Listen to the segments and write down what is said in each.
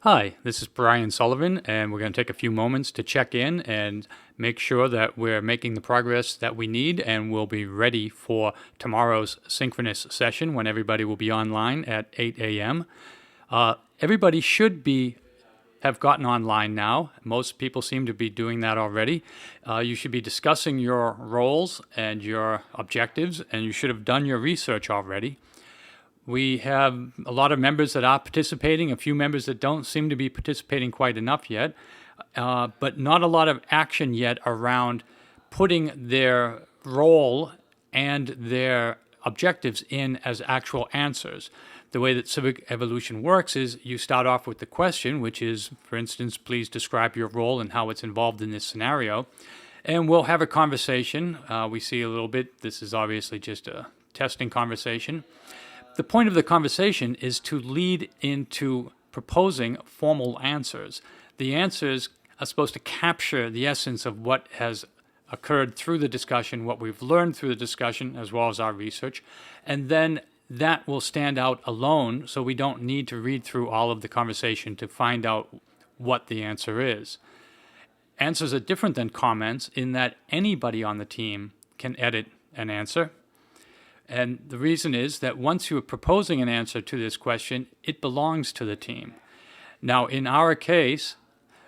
Hi, this is Brian Sullivan, and we're going to take a few moments to check in and make sure that we're making the progress that we need, and we'll be ready for tomorrow's synchronous session when everybody will be online at 8 a.m. Everybody should have gotten online now. Most people seem to be doing that already. You should be discussing your roles and your objectives, and you should have done your research already. We have a lot of members that are participating, a few members that don't seem to be participating quite enough yet, but not a lot of action yet around putting their role and their objectives in as actual answers. The way that civic evolution works is you start off with the question, which is, for instance, please describe your role and how it's involved in this scenario. And we'll have a conversation. We see a little bit. This is obviously just a testing conversation. The point of the conversation is to lead into proposing formal answers. The answers are supposed to capture the essence of what has occurred through the discussion, what we've learned through the discussion, as well as our research, and then that will stand out alone, so we don't need to read through all of the conversation to find out what the answer is. Answers are different than comments in that anybody on the team can edit an answer. And the reason is that once you're proposing an answer to this question, it belongs to the team. Now, in our case,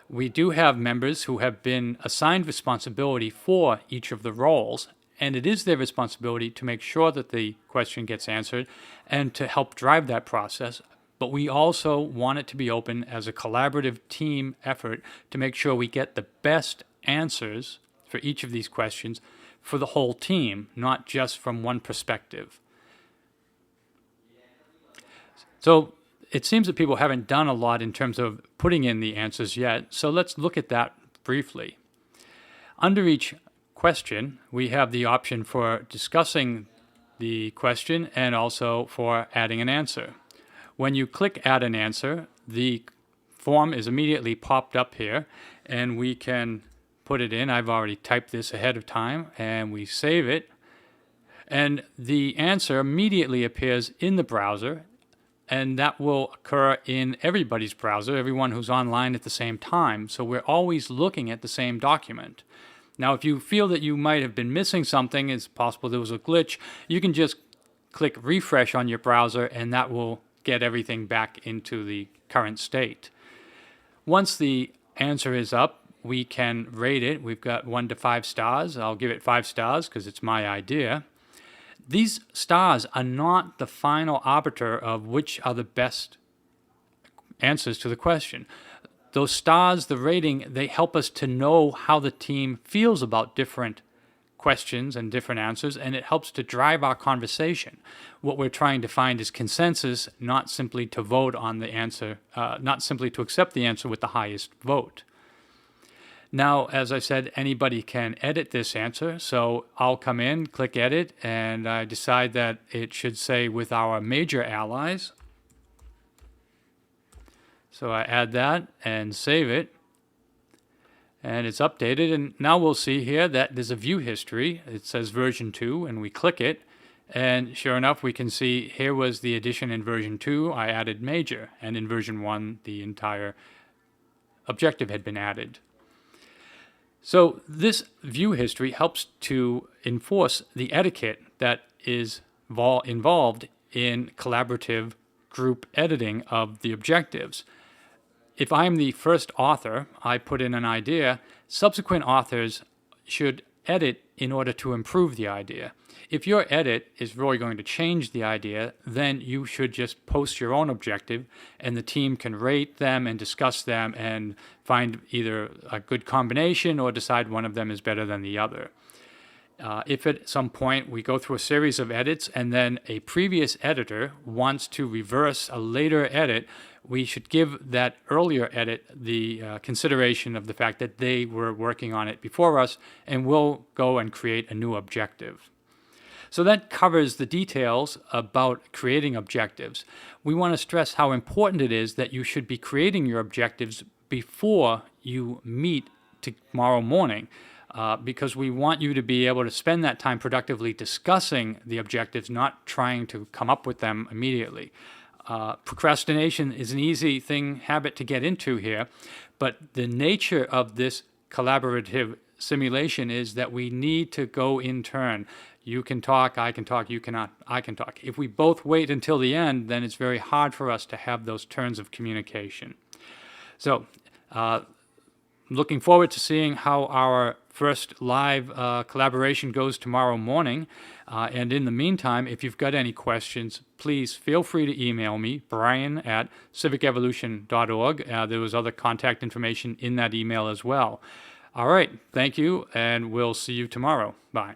we do have members who have been assigned responsibility for each of the roles, and it is their responsibility to make sure that the question gets answered and to help drive that process. But we also want it to be open as a collaborative team effort to make sure we get the best answers for each of these questions for the whole team, not just from one perspective. So it seems that people haven't done a lot in terms of putting in the answers yet, so let's look at that briefly. Under each question, we have the option for discussing the question and also for adding an answer. When you click Add an Answer, the form is immediately popped up here, and we can put it in. I've already typed this ahead of time, and we save it. And the answer immediately appears in the browser, and that will occur in everybody's browser, everyone who's online at the same time. So we're always looking at the same document. Now, if you feel that you might have been missing something, it's possible there was a glitch, you can just click refresh on your browser, and that will get everything back into the current state. Once the answer is up, we can rate it. We've got 1 to 5 stars. I'll give it 5 stars because it's my idea. These stars are not the final arbiter of which are the best answers to the question. Those stars, the rating, they help us to know how the team feels about different questions and different answers, and it helps to drive our conversation. What we're trying to find is consensus, not simply to vote on the answer, not simply to accept the answer with the highest vote. Now, as I said, anybody can edit this answer, so I'll come in, click Edit, and I decide that it should say with our major allies. So I add that and save it, and it's updated, and now we'll see here that there's a view history. It says version 2, and we click it, and sure enough, we can see here was the addition in version 2. I added major, and in version 1, the entire objective had been added. So this view history helps to enforce the etiquette that is involved in collaborative group editing of the objectives. If I'm the first author, I put in an idea, subsequent authors should edit in order to improve the idea. If your edit is really going to change the idea, then you should just post your own objective, and the team can rate them and discuss them and find either a good combination or decide one of them is better than the other. If at some point we go through a series of edits and then a previous editor wants to reverse a later edit, we should give that earlier edit the consideration of the fact that they were working on it before us, and we'll go and create a new objective. So that covers the details about creating objectives. We want to stress how important it is that you should be creating your objectives before you meet tomorrow morning, because we want you to be able to spend that time productively discussing the objectives, not trying to come up with them immediately. procrastination is an easy habit to get into here, but the nature of this collaborative simulation is that we need to go in turn. You can talk, I can talk, you cannot, I can talk. If we both wait until the end, then it's very hard for us to have those turns of communication. So, looking forward to seeing how our first live collaboration goes tomorrow morning. And in the meantime, if you've got any questions, please feel free to email me, brian@civicevolution.org. There was other contact information in that email as well. All right, thank you, and we'll see you tomorrow. Bye.